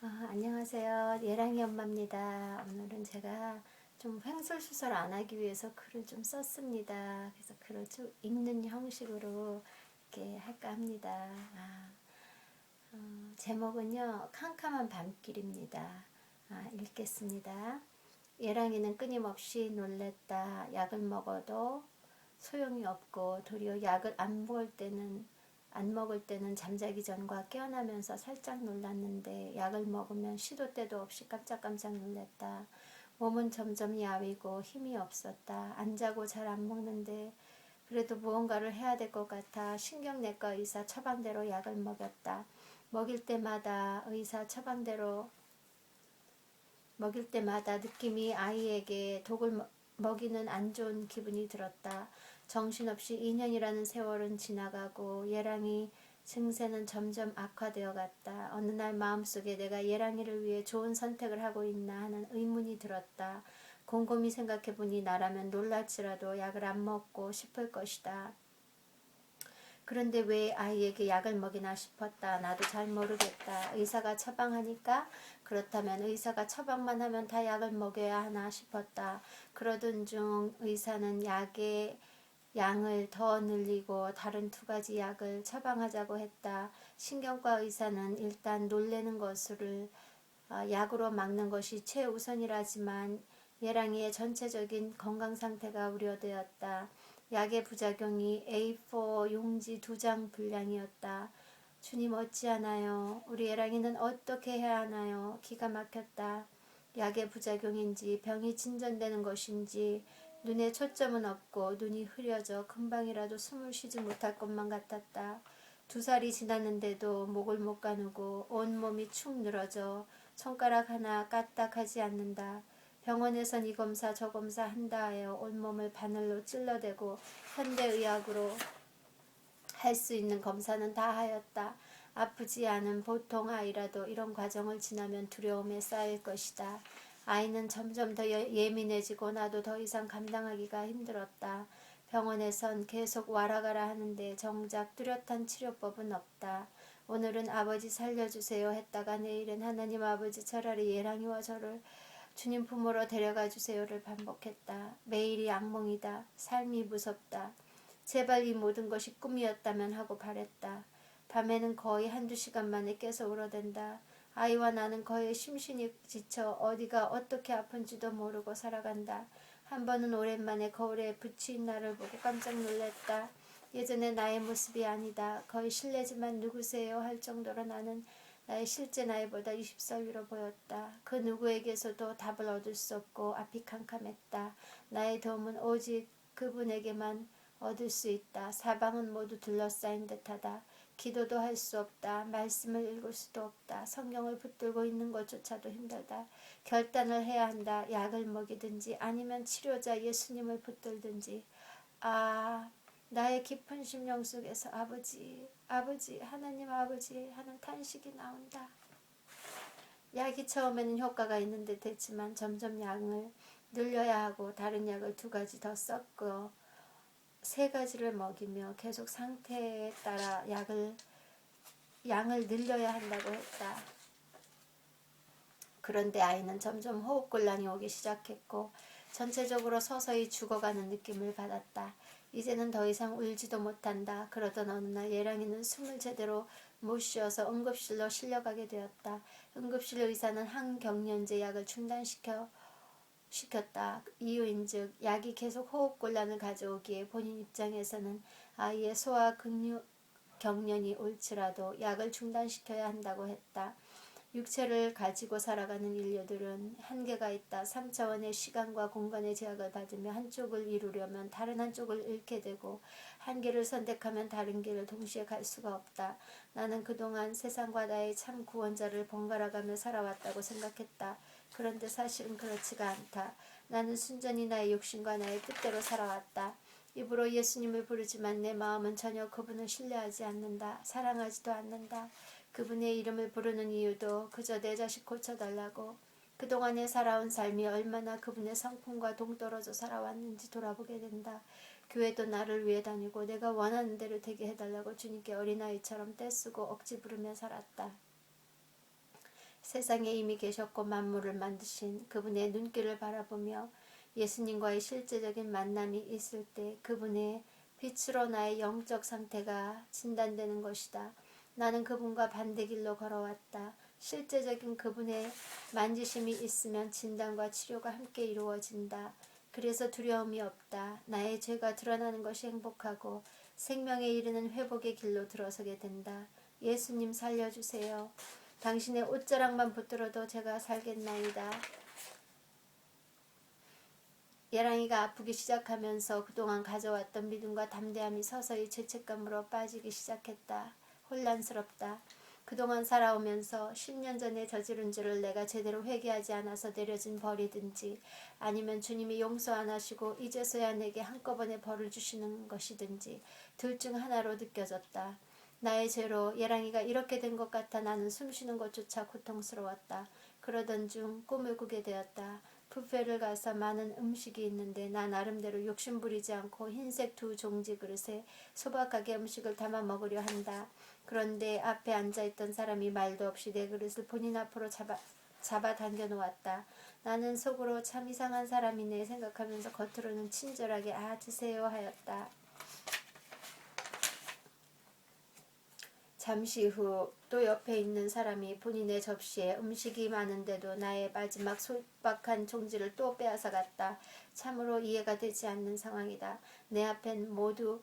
안녕하세요. 예랑이 엄마입니다. 오늘은 제가 좀 횡설수설 안 하기 위해서 글을 좀 썼습니다. 그래서 글을 쭉 읽는 형식으로 이렇게 할까 합니다. 제목은요, 캄캄한 밤길입니다. 읽겠습니다. 예랑이는 끊임없이 놀랬다. 약을 먹어도 소용이 없고 도리어 약을 안 먹을 때는 잠자기 전과 깨어나면서 살짝 놀랐는데 약을 먹으면 시도 때도 없이 깜짝깜짝 놀랬다. 몸은 점점 야위고 힘이 없었다. 안 자고 잘 안 먹는데 그래도 무언가를 해야 될 것 같아 신경내과 의사 처방대로 약을 먹였다. 먹일 때마다 느낌이 아이에게 독을 먹이는 안 좋은 기분이 들었다. 정신없이 2년이라는 세월은 지나가고 예랑이 증세는 점점 악화되어 갔다. 어느 날 마음속에 내가 예랑이를 위해 좋은 선택을 하고 있나 하는 의문이 들었다. 곰곰이 생각해보니 나라면 놀랄지라도 약을 안 먹고 싶을 것이다. 그런데 왜 아이에게 약을 먹이나 싶었다. 나도 잘 모르겠다. 의사가 처방하니까 그렇다면 의사가 처방만 하면 다 약을 먹여야 하나 싶었다. 그러던 중 의사는 약의 양을 더 늘리고 다른 2가지 약을 처방하자고 했다. 신경과 의사는 일단 놀래는 것을 약으로 막는 것이 최우선이라지만 예랑이의 전체적인 건강 상태가 우려되었다. 약의 부작용이 A4 용지 2장 분량이었다. 주님 어찌하나요? 우리 예랑이는 어떻게 해야 하나요? 기가 막혔다. 약의 부작용인지 병이 진전되는 것인지 눈에 초점은 없고 눈이 흐려져 금방이라도 숨을 쉬지 못할 것만 같았다. 2살이 지났는데도 목을 못 가누고 온몸이 축 늘어져 손가락 하나 까딱하지 않는다. 병원에선 이 검사 저 검사 한다 하여 온몸을 바늘로 찔러대고 현대의학으로 할 수 있는 검사는 다 하였다. 아프지 않은 보통 아이라도 이런 과정을 지나면 두려움에 쌓일 것이다. 아이는 점점 더 예민해지고 나도 더 이상 감당하기가 힘들었다. 병원에선 계속 와라가라 하는데 정작 뚜렷한 치료법은 없다. 오늘은 아버지 살려주세요 했다가 내일은 하나님 아버지 차라리 예랑이와 저를 주님 부모로 데려가 주세요를 반복했다. 매일이 악몽이다. 삶이 무섭다. 제발 이 모든 것이 꿈이었다면 하고 바랬다. 밤에는 거의 1~2시간 만에 깨서 울어댄다. 아이와 나는 거의 심신이 지쳐 어디가 어떻게 아픈지도 모르고 살아간다. 한 번은 오랜만에 거울에 비친 나를 보고 깜짝 놀랐다. 예전의 나의 모습이 아니다. 거의 실례지만 누구세요 할 정도로 나는 나의 실제 나이보다 20살 위로 보였다. 그 누구에게서도 답을 얻을 수 없고 앞이 캄캄했다. 나의 도움은 오직 그분에게만 얻을 수 있다. 사방은 모두 둘러싸인 듯하다. 기도도 할 수 없다. 말씀을 읽을 수도 없다. 성경을 붙들고 있는 것조차도 힘들다. 결단을 해야 한다. 약을 먹이든지 아니면 치료자 예수님을 붙들든지. 나의 깊은 심령 속에서 아버지, 아버지, 하나님 아버지 하는 탄식이 나온다. 약이 처음에는 효과가 있는 듯 했지만 점점 양을 늘려야 하고 다른 약을 2가지 더 썼고 3가지를 먹이며 계속 상태에 따라 양을 늘려야 한다고 했다. 그런데 아이는 점점 호흡곤란이 오기 시작했고 전체적으로 서서히 죽어가는 느낌을 받았다. 이제는 더 이상 울지도 못한다. 그러던 어느 날 예랑이는 숨을 제대로 못 쉬어서 응급실로 실려가게 되었다. 응급실 의사는 항경련제 약을 시켰다. 이유인즉 약이 계속 호흡곤란을 가져오기에 본인 입장에서는 아이의 소화 경련이 올지라도 약을 중단시켜야 한다고 했다. 육체를 가지고 살아가는 인류들은 한계가 있다. 3차원의 시간과 공간의 제약을 받으며 한쪽을 이루려면 다른 한쪽을 잃게 되고 한계를 선택하면 다른 길을 동시에 갈 수가 없다. 나는 그동안 세상과 나의 참 구원자를 번갈아가며 살아왔다고 생각했다. 그런데 사실은 그렇지가 않다. 나는 순전히 나의 욕심과 나의 뜻대로 살아왔다. 입으로 예수님을 부르지만 내 마음은 전혀 그분을 신뢰하지 않는다. 사랑하지도 않는다. 그분의 이름을 부르는 이유도 그저 내 자식 고쳐달라고. 그동안에 살아온 삶이 얼마나 그분의 성품과 동떨어져 살아왔는지 돌아보게 된다. 교회도 나를 위해 다니고 내가 원하는 대로 되게 해달라고 주님께 어린아이처럼 떼쓰고 억지 부르며 살았다. 세상에 이미 계셨고 만물을 만드신 그분의 눈길을 바라보며 예수님과의 실제적인 만남이 있을 때 그분의 빛으로 나의 영적 상태가 진단되는 것이다. 나는 그분과 반대길로 걸어왔다. 실제적인 그분의 만지심이 있으면 진단과 치료가 함께 이루어진다. 그래서 두려움이 없다. 나의 죄가 드러나는 것이 행복하고 생명에 이르는 회복의 길로 들어서게 된다. 예수님 살려주세요. 당신의 옷자락만 붙들어도 제가 살겠나이다. 예랑이가 아프기 시작하면서 그동안 가져왔던 믿음과 담대함이 서서히 죄책감으로 빠지기 시작했다. 혼란스럽다. 그동안 살아오면서 10년 전에 저지른 죄를 내가 제대로 회개하지 않아서 내려진 벌이든지 아니면 주님이 용서 안 하시고 이제서야 내게 한꺼번에 벌을 주시는 것이든지 둘 중 하나로 느껴졌다. 나의 죄로 예랑이가 이렇게 된 것 같아 나는 숨쉬는 것조차 고통스러웠다. 그러던 중 꿈을 꾸게 되었다. 뷔페를 가서 많은 음식이 있는데 나 나름대로 욕심부리지 않고 흰색 두 종지 그릇에 소박하게 음식을 담아 먹으려 한다. 그런데 앞에 앉아있던 사람이 말도 없이 내 그릇을 본인 앞으로 잡아당겨 놓았다. 나는 속으로 참 이상한 사람이네 생각하면서 겉으로는 친절하게 드세요 하였다. 잠시 후 또 옆에 있는 사람이 본인의 접시에 음식이 많은데도 나의 마지막 소박한 종지를 또 빼앗아 갔다. 참으로 이해가 되지 않는 상황이다. 내 앞엔 모두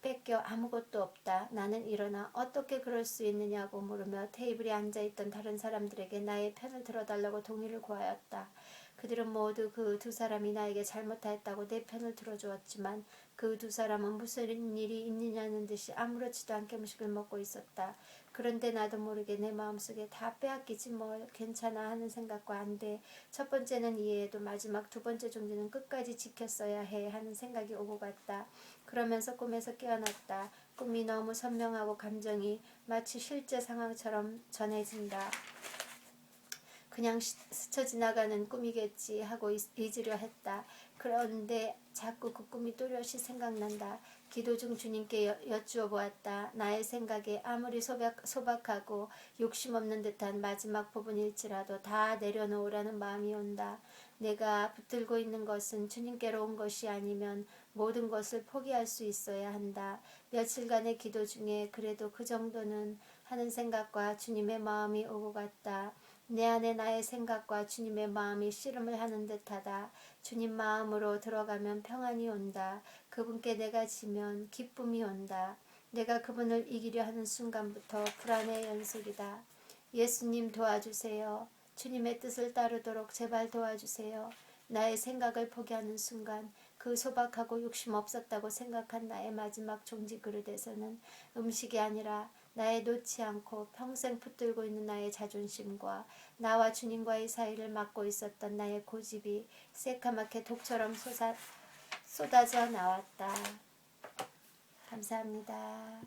뺏겨 아무것도 없다. 나는 일어나 어떻게 그럴 수 있느냐고 물으며 테이블에 앉아있던 다른 사람들에게 나의 편을 들어달라고 동의를 구하였다. 그들은 모두 그 두 사람이 나에게 잘못하였다고 내 편을 들어주었지만 그 두 사람은 무슨 일이 있느냐는 듯이 아무렇지도 않게 음식을 먹고 있었다. 그런데 나도 모르게 내 마음속에 다 빼앗기지 뭐 괜찮아 하는 생각과 안 돼. 첫 번째는 이해해도 마지막 두 번째 종지는 끝까지 지켰어야 해 하는 생각이 오고 갔다. 그러면서 꿈에서 깨어났다. 꿈이 너무 선명하고 감정이 마치 실제 상황처럼 전해진다. 그냥 스쳐 지나가는 꿈이겠지 하고 잊으려 했다. 그런데 자꾸 그 꿈이 또렷이 생각난다. 기도 중 주님께 여쭈어 보았다. 나의 생각에 아무리 소박하고 욕심 없는 듯한 마지막 부분일지라도 다 내려놓으라는 마음이 온다. 내가 붙들고 있는 것은 주님께로 온 것이 아니면 모든 것을 포기할 수 있어야 한다. 며칠간의 기도 중에 그래도 그 정도는 하는 생각과 주님의 마음이 오고 갔다. 내 안에 나의 생각과 주님의 마음이 씨름을 하는 듯하다. 주님 마음으로 들어가면 평안이 온다. 그분께 내가 지면 기쁨이 온다. 내가 그분을 이기려 하는 순간부터 불안의 연속이다. 예수님 도와주세요. 주님의 뜻을 따르도록 제발 도와주세요. 나의 생각을 포기하는 순간 그 소박하고 욕심 없었다고 생각한 나의 마지막 종지 그릇에서는 음식이 아니라 나의 놓지 않고 평생 붙들고 있는 나의 자존심과 나와 주님과의 사이를 막고 있었던 나의 고집이 새카맣게 독처럼 쏟아져 나왔다. 감사합니다.